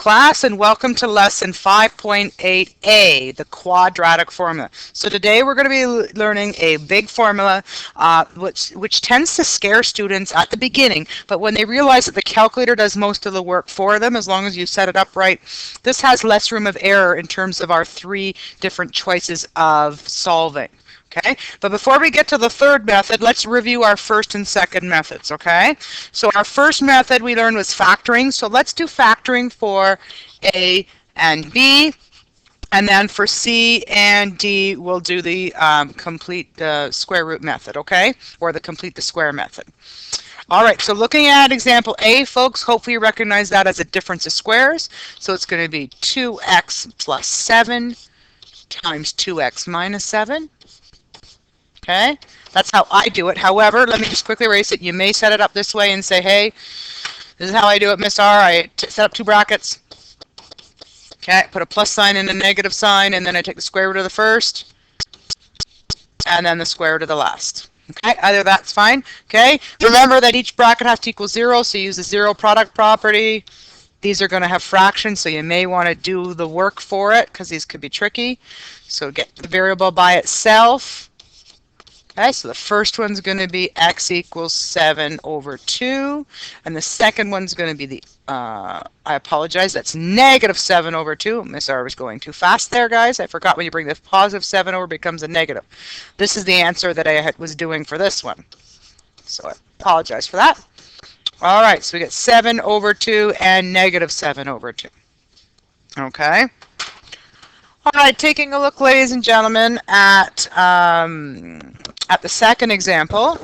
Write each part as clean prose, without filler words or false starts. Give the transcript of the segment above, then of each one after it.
class, and welcome to lesson 5.8a, the quadratic formula. So today we're going to be learning a big formula which tends to scare students at the beginning, but when they realize that the calculator does most of the work for them, as long as you set it up right, this has less room of error in terms of our three different choices of solving. Okay, but before we get to the third method, let's review our first and second methods, okay? So our first method we learned was factoring. So let's do factoring for A and B. And then for C and D, we'll do the complete square root method, okay? Or the complete the square method. All right, so looking at example A, folks, hopefully you recognize that as a difference of squares. So it's going to be 2x plus 7 times 2x minus 7. Okay, that's how I do it. However, let me just quickly erase it. You may set it up this way and say, hey, this is how I do it, Miss R. I set up two brackets. Okay, put a plus sign and a negative sign, and then I take the square root of the first, and then the square root of the last. Okay, either that's fine. Okay, remember that each bracket has to equal 0, so use the zero product property. These are going to have fractions, so you may want to do the work for it, because these could be tricky. So get the variable by itself. Okay, so the first one's going to be x equals 7 over 2. And the second one's going to be the, I apologize, that's negative 7 over 2. Miss R was going too fast there, guys. I forgot when you bring the positive 7 over, it becomes a negative. This is the answer that I was doing for this one. So I apologize for that. All right, so we get 7 over 2 and negative 7 over 2. Okay. All right, taking a look, ladies and gentlemen, at the second example,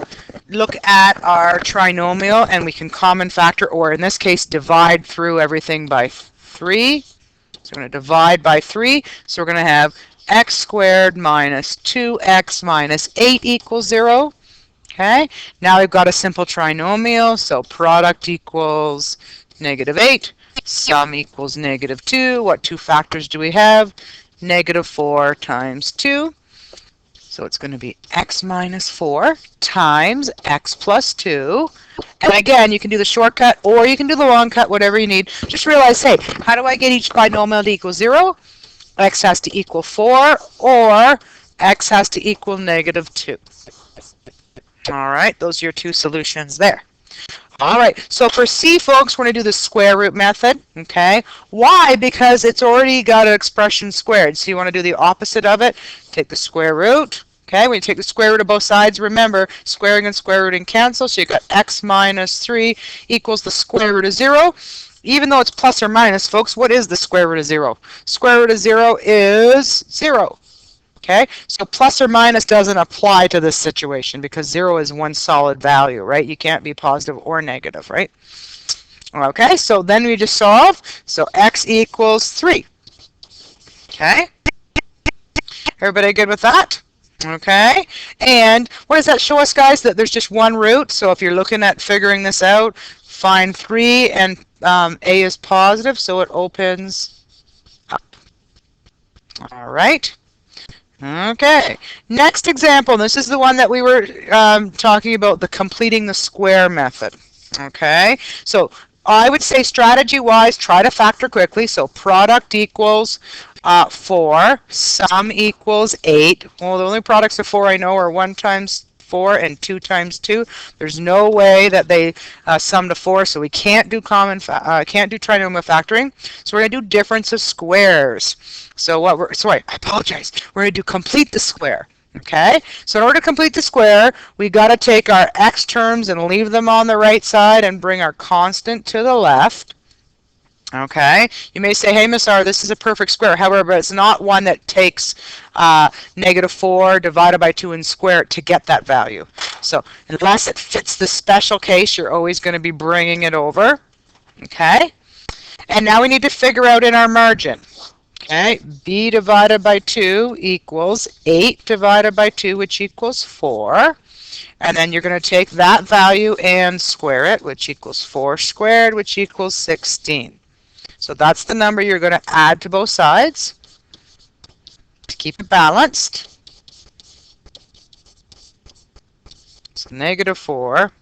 look at our trinomial, and we can common factor, or in this case, divide through everything by 3. So we're going to divide by 3. So we're going to have x squared minus 2x minus 8 equals 0. Okay, now we've got a simple trinomial, so product equals negative 8, sum equals negative 2. What two factors do we have? Negative 4 times 2. So it's going to be x minus 4 times x plus 2. And again, you can do the shortcut or you can do the long cut, whatever you need. Just realize, hey, how do I get each binomial to equal 0? X has to equal 4 or x has to equal negative 2. All right, those are your two solutions there. All right, so for C, folks, we're going to do the square root method, okay? Why? Because it's already got an expression squared. So you want to do the opposite of it. Take the square root, okay? When you take the square root of both sides, remember, squaring and square rooting cancel. So you've got x minus 3 equals the square root of 0. Even though it's plus or minus, folks, what is the square root of 0? Square root of 0 is 0. Okay, so plus or minus doesn't apply to this situation because 0 is one solid value, right? You can't be positive or negative, right? Okay, so then we just solve. So x equals 3. Okay, everybody good with that? Okay, and what does that show us, guys? That there's just one root. So if you're looking at figuring this out, find 3 and a is positive, so it opens up. All right. Okay, next example. This is the one that we were talking about, the completing the square method. Okay, so I would say strategy-wise, try to factor quickly. So product equals 4, sum equals 8. Well, the only products of 4 I know are 1 times 4 and 2 times 2. There's no way that they sum to 4, so we can't do can't do trinomial factoring. So we're going to do difference of squares. So I apologize. We're going to do complete the square. Okay, so in order to complete the square, we got to take our x terms and leave them on the right side and bring our constant to the left. Okay, you may say, hey, Miss R, this is a perfect square. However, it's not one that takes negative 4 divided by 2 and square it to get that value. So unless it fits the special case, you're always going to be bringing it over. Okay, and now we need to figure out in our margin. Okay, b divided by 2 equals 8 divided by 2, which equals 4. And then you're going to take that value and square it, which equals 4 squared, which equals 16. So that's the number you're going to add to both sides to keep it balanced. So negative 4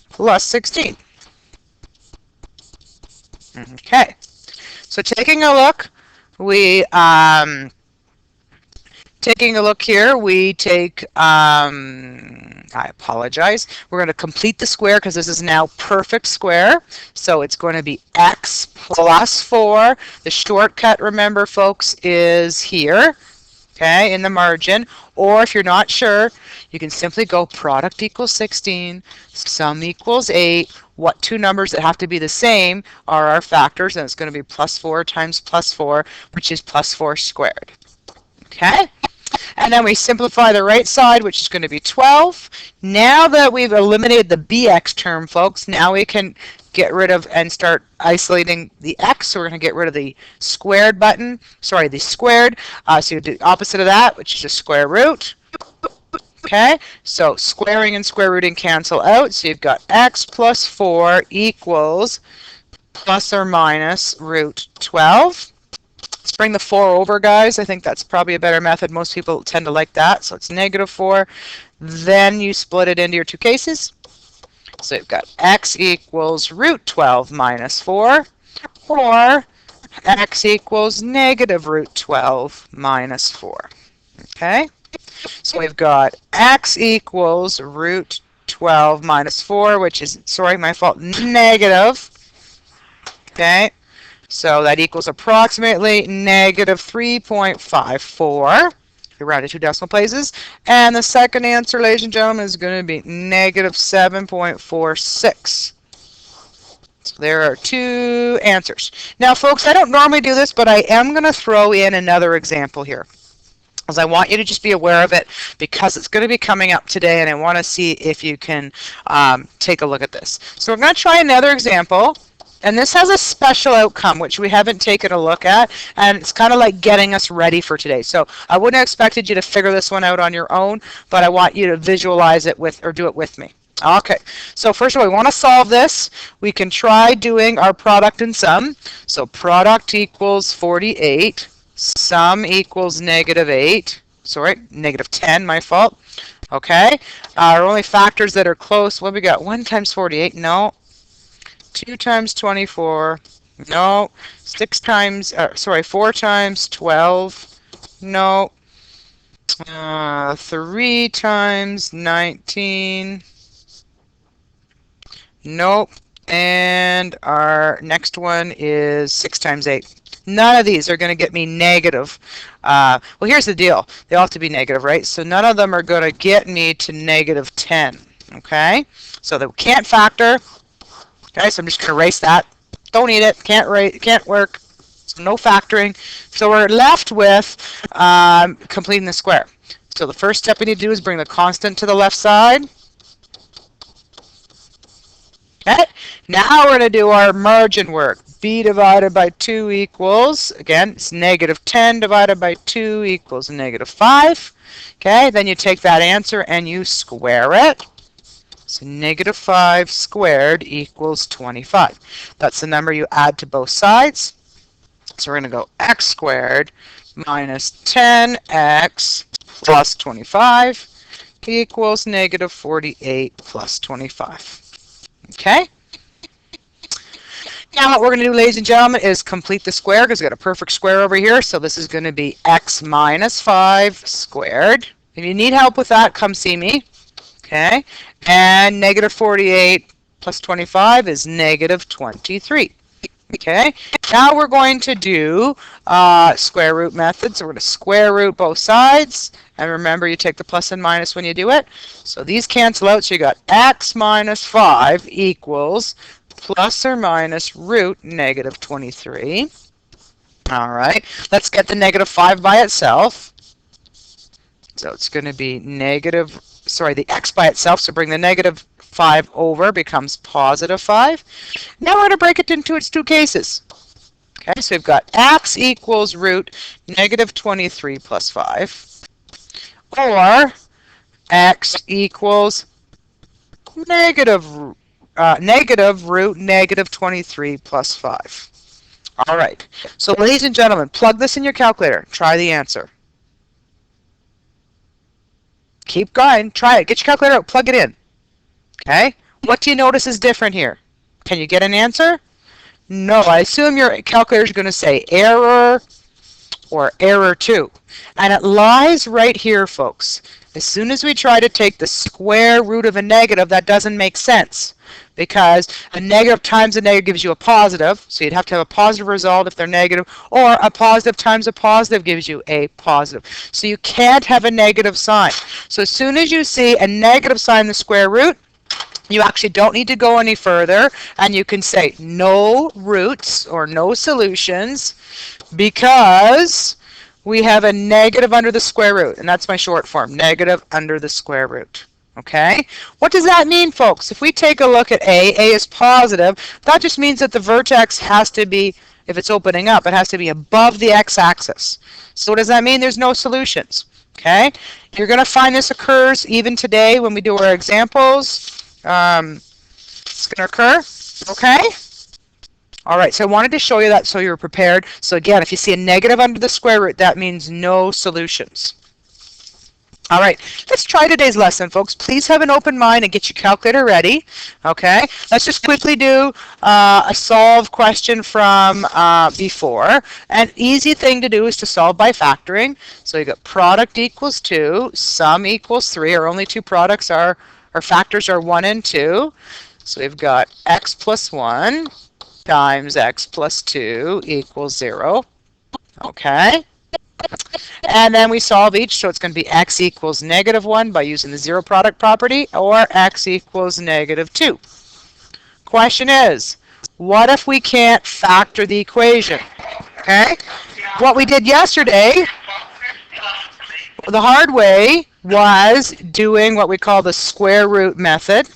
plus 16. Okay. So taking a look, we taking a look here, we take, I apologize, we're going to complete the square because this is now perfect square. So it's going to be x plus 4. The shortcut, remember folks, is here, okay, in the margin. Or if you're not sure, you can simply go product equals 16, sum equals 8. What two numbers that have to be the same are our factors, and it's going to be plus 4 times plus 4, which is plus 4 squared. Okay? And then we simplify the right side, which is going to be 12. Now that we've eliminated the bx term, folks, now we can get rid of and start isolating the x. So we're going to get rid of the squared button, sorry, the squared. So you do the opposite of that, which is a square root. Okay, so squaring and square rooting cancel out. So you've got x plus 4 equals plus or minus root 12. Let's bring the 4 over, guys. I think that's probably a better method. Most people tend to like that. So it's negative 4. Then you split it into your two cases. So you've got x equals root 12 minus 4, or x equals negative root 12 minus 4. Okay? So we've got x equals root 12 minus 4, which is, sorry, my fault, negative. Okay? So that equals approximately negative 3.54. We rounded 2 decimal places. And the second answer, ladies and gentlemen, is going to be negative 7.46. So there are 2 answers. Now, folks, I don't normally do this, but I am going to throw in another example here, because I want you to just be aware of it, because it's going to be coming up today, and I want to see if you can take a look at this. So we're going to try another example. And this has a special outcome, which we haven't taken a look at, and it's kind of like getting us ready for today. So I wouldn't have expected you to figure this one out on your own, but I want you to visualize it with, or do it with me. Okay, so first of all, we want to solve this. We can try doing our product and sum. So product equals 48, sum equals negative 8, sorry, negative 10, my fault. Okay, our only factors that are close, what we got? 1 times 48, no. 2 times 24, no. 4 times 12, no. 3 times 19, nope. And our next one is 6 times 8. None of these are going to get me negative. Well, here's the deal. They all have to be negative, right? So none of them are going to get me to negative 10, okay? So they can't factor. Okay, so I'm just going to erase that. Don't need it. Can't work. So no factoring. So we're left with completing the square. So the first step we need to do is bring the constant to the left side. Okay, now we're going to do our margin work. B divided by 2 equals, again, it's negative 10 divided by 2 equals negative 5. Okay, then you take that answer and you square it. So negative 5 squared equals 25. That's the number you add to both sides. So we're going to go x squared minus 10x plus 25 equals negative 48 plus 25. Okay? Now what we're going to do, ladies and gentlemen, is complete the square, because we've got a perfect square over here. So this is going to be x minus 5 squared. If you need help with that, come see me. Okay, and negative 48 plus 25 is negative 23. Okay, now we're going to do square root method. So we're going to square root both sides. And remember, you take the plus and minus when you do it. So these cancel out. So you got x minus 5 equals plus or minus root negative 23. All right, let's get the negative 5 by itself. So it's going to be negative, sorry, the x by itself, so bring the negative 5 over, becomes positive 5. Now we're going to break it into its two cases. Okay, so we've got x equals root negative 23 plus 5, or x equals negative root negative 23 plus 5. All right, so ladies and gentlemen, plug this in your calculator. Try the answer. Keep going. Try it. Get your calculator out. Plug it in. Okay? What do you notice is different here? Can you get an answer? No, I assume your calculator is going to say error or error 2. And it lies right here, folks. As soon as we try to take the square root of a negative, that doesn't make sense, because a negative times a negative gives you a positive, so you'd have to have a positive result if they're negative, or a positive times a positive gives you a positive. So you can't have a negative sign. So as soon as you see a negative sign in the square root, you actually don't need to go any further, and you can say no roots or no solutions, because we have a negative under the square root, and that's my short form, negative under the square root. Okay? What does that mean, folks? If we take a look at A is positive. That just means that the vertex has to be, if it's opening up, it has to be above the x-axis. So what does that mean? There's no solutions. Okay? You're going to find this occurs even today when we do our examples. It's going to occur. Okay? All right, so I wanted to show you that so you're prepared. So again, if you see a negative under the square root, that means no solutions. All right, let's try today's lesson, folks. Please have an open mind and get your calculator ready. Okay, let's just quickly do a solve question from before. An easy thing to do is to solve by factoring. So you got product equals 2, sum equals 3. Our only two products are, our factors are 1 and 2. So we've got x plus 1 times x plus 2 equals 0. Okay. And then we solve each, so it's going to be x equals negative 1 by using the zero product property, or x equals negative 2. Question is, what if we can't factor the equation? Okay? What we did yesterday, the hard way, was doing what we call the square root method.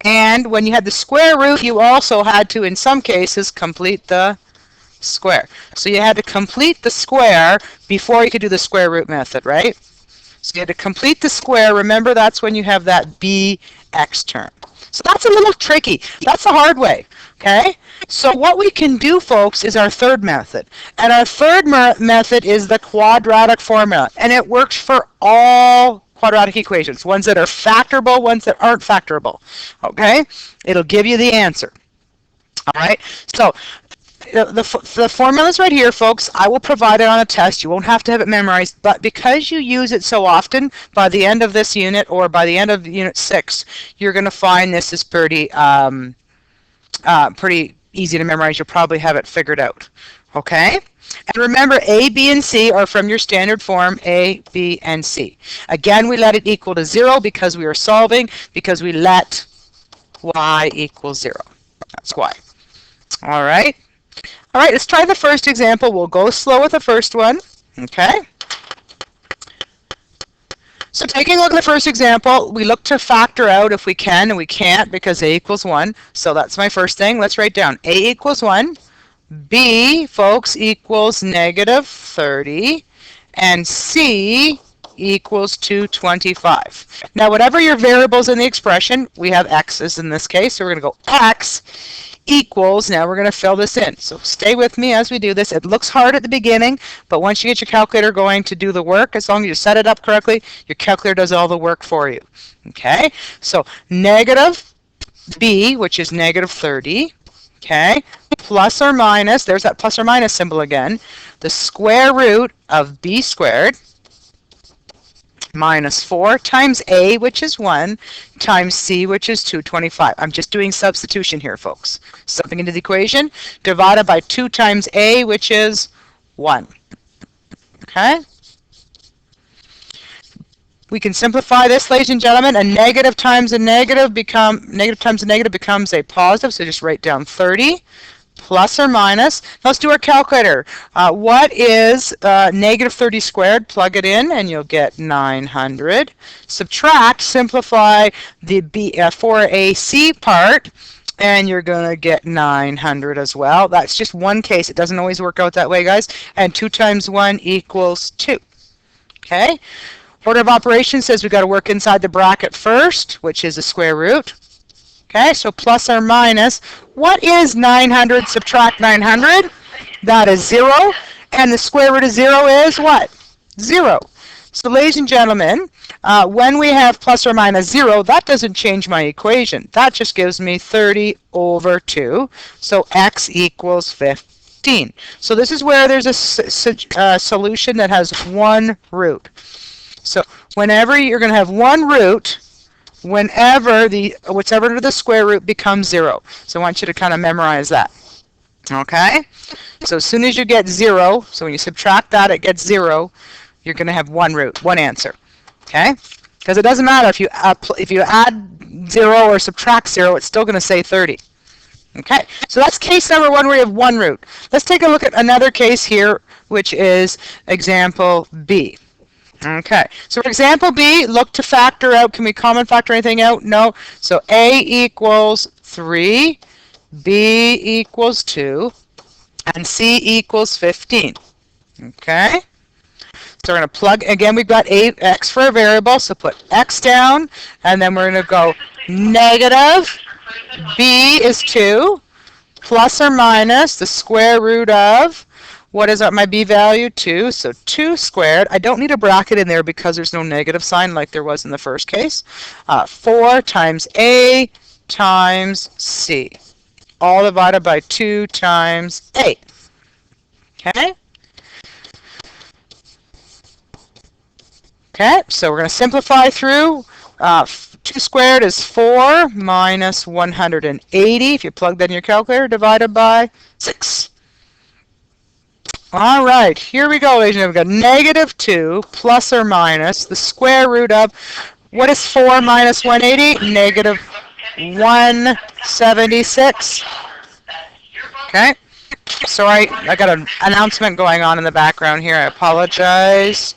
And when you had the square root, you also had to, in some cases, complete the square. So you had to complete the square before you could do the square root method, right? So you had to complete the square. Remember, that's when you have that bx term. So that's a little tricky. That's the hard way, okay? So what we can do, folks, is our third method. And our third method is the quadratic formula. And it works for all quadratic equations, ones that are factorable, ones that aren't factorable, okay? It'll give you the answer, all right? So the formula is right here, folks. I will provide it on a test. You won't have to have it memorized, but because you use it so often, by the end of this unit or by the end of Unit 6, you're going to find this is pretty easy to memorize. You'll probably have it figured out, okay? And remember, A, B, and C are from your standard form, A, B, and C. Again, we let it equal to 0 because we are solving, because we let y equal 0. That's why. All right. All right, let's try the first example. We'll go slow with the first one. Okay. So taking a look at the first example, we look to factor out if we can, and we can't because A equals 1. So that's my first thing. Let's write down A equals 1. B, folks, equals negative 30, and C equals 225. Now, whatever your variables in the expression, we have x's in this case, so we're going to go x equals, now we're going to fill this in. So stay with me as we do this. It looks hard at the beginning, but once you get your calculator going to do the work, as long as you set it up correctly, your calculator does all the work for you. Okay, so negative b, which is negative 30, okay, plus or minus, there's that plus or minus symbol again, the square root of b squared minus 4 times a, which is 1, times c, which is 225. I'm just doing substitution here, folks. Something into the equation, divided by 2 times a, which is 1. Okay? We can simplify this, ladies and gentlemen. A negative times a negative becomes a positive, so just write down 30 plus or minus. Let's do our calculator. What is negative 30 squared? Plug it in and you'll get 900. Subtract, simplify the 4ac part, and you're going to get 900 as well. That's just one case. It doesn't always work out that way, guys. And 2 times 1 equals 2. Okay? Order of operations says we've got to work inside the bracket first, which is the square root. Okay, so plus or minus. What is 900 subtract 900? That is 0. And the square root of 0 is what? 0. So ladies and gentlemen, when we have plus or minus 0, that doesn't change my equation. That just gives me 30 over 2. So x equals 15. So this is where there's a solution that has one root. So whenever you're going to have one root, whenever what's ever under the square root becomes 0. So I want you to kind of memorize that. Okay? So as soon as you get 0, so when you subtract that, it gets 0, you're going to have one root, one answer. Okay? Because it doesn't matter if you add 0 or subtract 0, it's still going to say 30. Okay? So that's case number 1 where you have one root. Let's take a look at another case here, which is example B. Okay, so for example B, look to factor out. Can we common factor anything out? No. So A equals 3, B equals 2, and C equals 15. Okay, so we're going to plug, again, we've got x for a variable, so put x down, and then we're going to go negative, B is 2, plus or minus the square root of, what is my b value? 2. So 2 squared. I don't need a bracket in there because there's no negative sign like there was in the first case. 4 times a times c. All divided by 2 times a. Okay? Okay, so we're going to simplify through. 2 squared is 4 minus 180. If you plug that in your calculator, divided by 6. All right, here we go, ladies and gentlemen. We've got negative 2 plus or minus the square root of, what is 4 minus 180? Negative 176. Okay, sorry, I got an announcement going on in the background here. I apologize.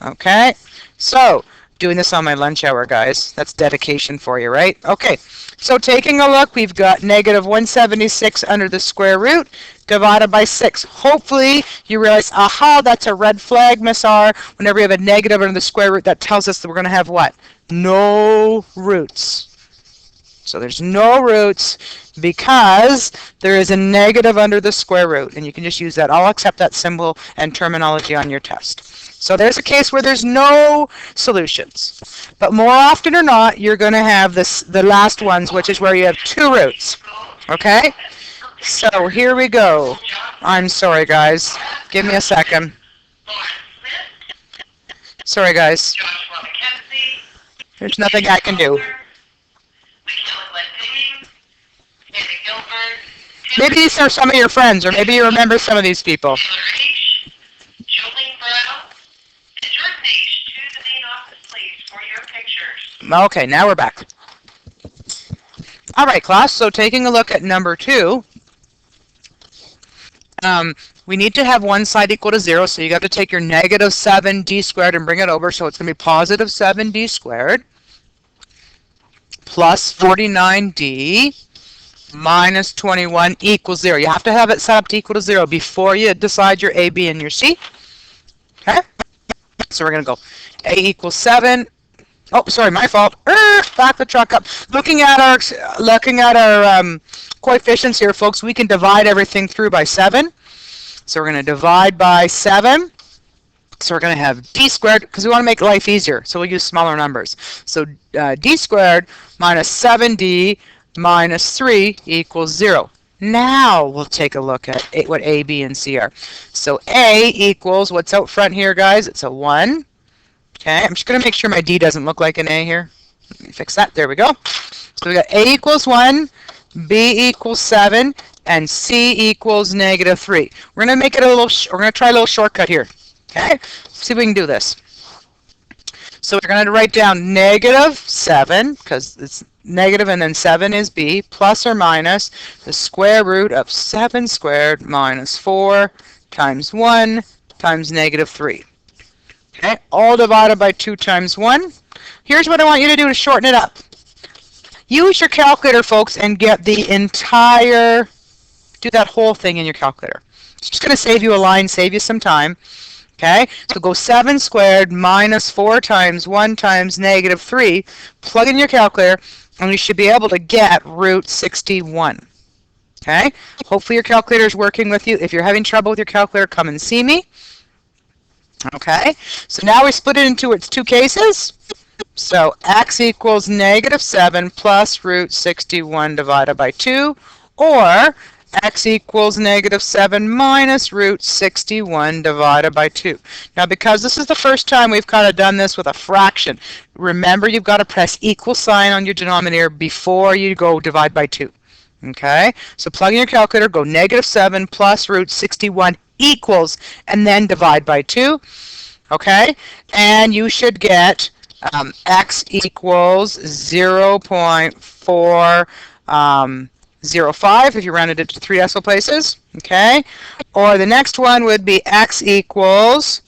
Okay, so doing this on my lunch hour, guys. That's dedication for you, right? Okay, so taking a look, we've got negative 176 under the square root divided by 6. Hopefully you realize, aha, that's a red flag, Miss R. Whenever you have a negative under the square root, that tells us that we're going to have what? No roots. So there's no roots because there is a negative under the square root, and you can just use that. I'll accept that symbol and terminology on your test. So there's a case where there's no solutions. But more often or not, you're going to have the last ones, which is where you have 2 roots. Okay? So here we go. I'm sorry, guys. Give me a second. Sorry, guys. There's nothing I can do. Maybe these are some of your friends, or maybe you remember some of these people. Okay, now we're back. All right, class, so taking a look at number 2, we need to have one side equal to 0, so you got to take your negative 7d squared and bring it over, so it's going to be positive 7d squared plus 49d minus 21 equals 0. You have to have it set up to equal to 0 before you decide your a, b, and your c. Okay? So we're going to go a equals 7. Oh, sorry, my fault. Back the truck up. Looking at our coefficients here, folks, we can divide everything through by 7. So we're going to divide by 7. So we're going to have d squared, because we want to make life easier, so we'll use smaller numbers. So d squared minus 7d minus 3 equals 0. Now we'll take a look at what a, b, and c are. So a equals, what's out front here, guys? It's a 1. Okay, I'm just going to make sure my D doesn't look like an A here. Let me fix that. There we go. So we got A equals 1, B equals 7, and C equals negative 3. We're going to make it we're going to try a little shortcut here. Okay, let's see if we can do this. So we're going to write down negative 7, because it's negative and then 7 is B, plus or minus the square root of 7 squared minus 4 times 1 times negative 3. Okay, all divided by 2 times 1. Here's what I want you to do to shorten it up. Use your calculator, folks, and get the entire, do that whole thing in your calculator. It's just going to save you a line, save you some time. Okay, so go 7 squared minus 4 times 1 times negative 3. Plug in your calculator, and you should be able to get root 61. Okay, hopefully your calculator is working with you. If you're having trouble with your calculator, come and see me. Okay, so now we split it into its two cases. So x equals -7 plus root 61 divided by 2, or x equals -7 minus root 61 divided by 2. Now, because this is the first time we've kind of done this with a fraction, remember you've got to press equal sign on your denominator before you go divide by 2. Okay, so plug in your calculator, go -7 plus root 61 equals, and then divide by 2. Okay, and you should get x equals 0.405 if you rounded it to 3 decimal places. Okay, or the next one would be x equals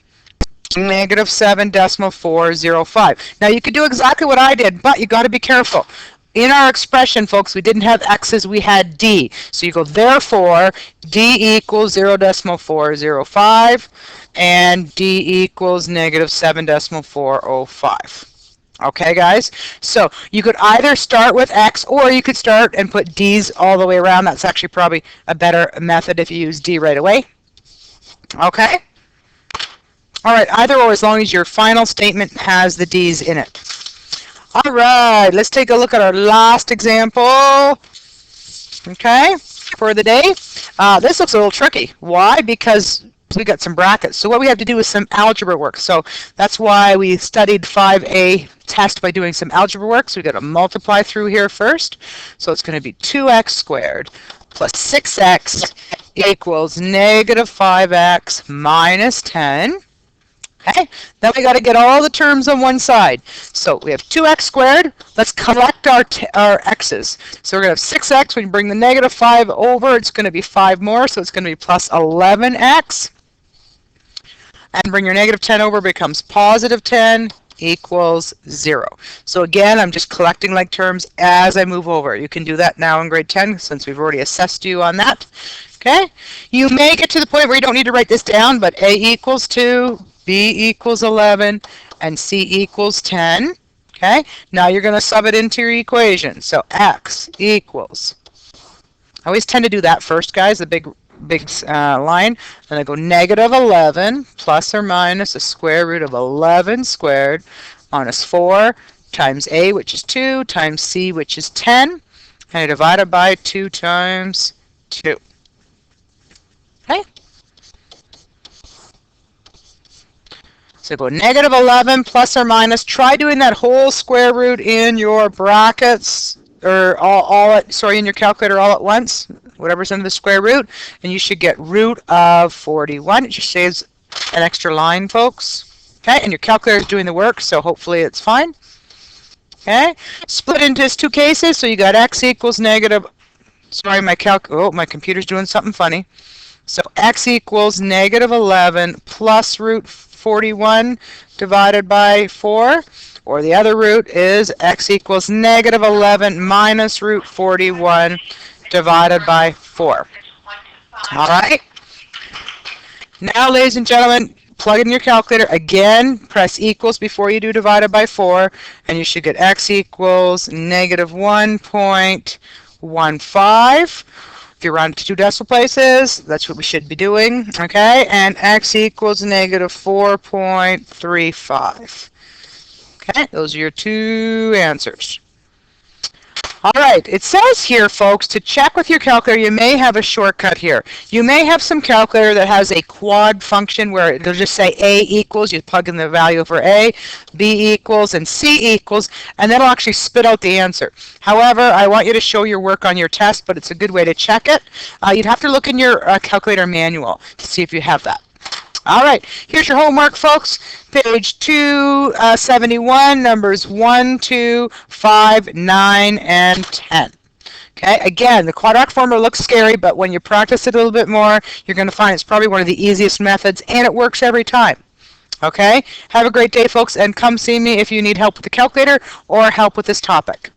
-7.405. Now you could do exactly what I did, but you got to be careful. In our expression, folks, we didn't have x's, we had d. So you go, therefore, d equals 0.405, and d equals -7.405. Okay, guys? So you could either start with x, or you could start and put d's all the way around. That's actually probably a better method if you use d right away. Okay? All right, either or, as long as your final statement has the d's in it. All right, let's take a look at our last example, okay, for the day. This looks a little tricky. Why? Because we got some brackets. So what we have to do is some algebra work. So that's why we studied 5A test by doing some algebra work. So we got to multiply through here first. So it's going to be 2x squared plus 6x equals -5x minus 10. Okay, then we got to get all the terms on one side. So we have 2x squared. Let's collect our x's. So we're going to have 6x. When you bring the -5 over, it's going to be 5 more. So it's going to be plus 11x. And bring your -10 over, becomes positive 10 equals 0. So again, I'm just collecting like terms as I move over. You can do that now in grade 10 since we've already assessed you on that. Okay, you may get to the point where you don't need to write this down, but a equals 2, b equals 11, and c equals 10. Okay, now you're going to sub it into your equation. So x equals, I always tend to do that first, guys, the big line. Then I go -11 plus or minus the square root of 11 squared minus 4 times a, which is 2, times c, which is 10, and I divide it by 2 times 2. Okay? So go -11 plus or minus. Try doing that whole square root in your brackets, or in your calculator all at once, whatever's under the square root, and you should get root of 41. It just saves an extra line, folks. Okay, and your calculator is doing the work, so hopefully it's fine. Okay, split into its two cases, so you got x equals sorry, my computer's doing something funny. So x equals -11 plus root 41 divided by 4, or the other root is x equals -11 minus root 41 divided by 4. All right? Now, ladies and gentlemen, plug in your calculator. Again, press equals before you do divided by 4, and you should get x equals -1.15. If you round to 2 decimal places, that's what we should be doing, okay? And x equals -4.35. Okay, those are your two answers. All right, it says here, folks, to check with your calculator, you may have a shortcut here. You may have some calculator that has a quad function where it'll just say a equals, you plug in the value for a, b equals, and c equals, and that'll actually spit out the answer. However, I want you to show your work on your test, but it's a good way to check it. You'd have to look in your calculator manual to see if you have that. All right, here's your homework, folks. Page 271, numbers 1, 2, 5, 9, and 10. Okay, again, the quadratic formula looks scary, but when you practice it a little bit more, you're going to find it's probably one of the easiest methods, and it works every time. Okay, have a great day, folks, and come see me if you need help with the calculator or help with this topic.